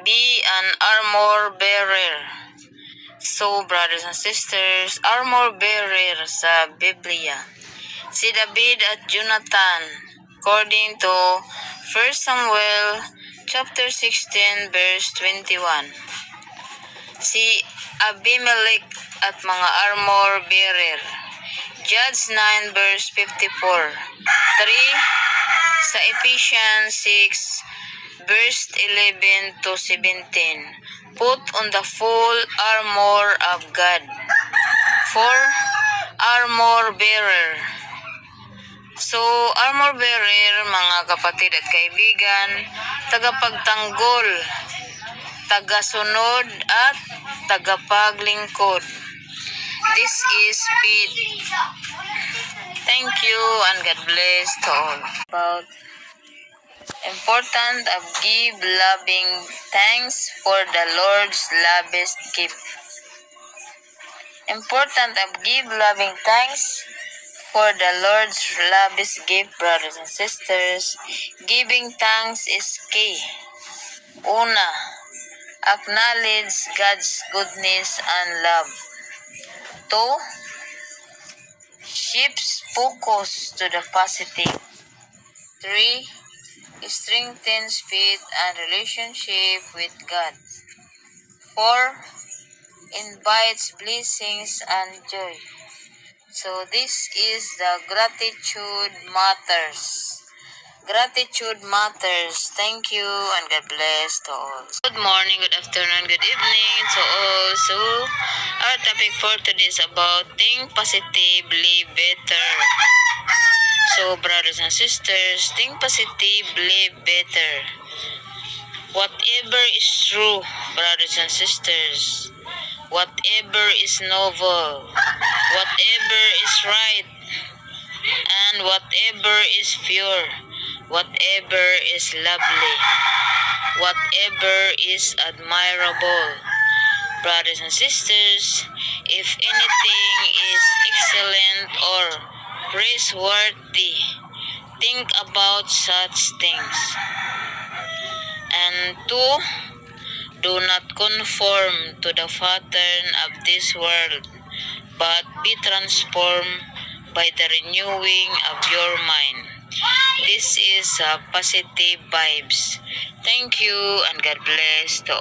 Be an armor bearer. So, brothers and sisters, armor bearer sa Biblia. Si David at Jonathan, according to 1 Samuel chapter 16 verse 21. Si Abimelech at mga armor bearer. Judges 9 verse 54. 3. Sa Ephesians 6 verse 11 to 17. Put on the full armor of God. 4. Armor bearer. So, armor bearer, mga kapatid at kaibigan, tagapagtanggol, tagasunod at tagapaglingkod. This is faith. Thank you and God bless to all. About important of give loving thanks for the Lord's lavish gift. Important of give loving thanks for the Lord's lavish gift, brothers and sisters. Giving thanks is key. Una, acknowledge God's goodness and love. 2. Shifts focus to the positive. 3. Strengthens faith and relationship with God. 4. Invites blessings and joy. So this is the gratitude matters. Gratitude matters. Thank you and God bless to all. Good morning, good afternoon, good evening to all. So our topic for today is about think positively better. So brothers and sisters, think positively better. Whatever is true, brothers and sisters, whatever is noble, whatever is right, and whatever is pure, whatever is lovely, whatever is admirable, brothers and sisters, if anything is excellent or praiseworthy, think about such things. And 2, do not conform to the pattern of this world, but be transformed by the renewing of your mind. This is positive vibes. Thank you and God bless to all.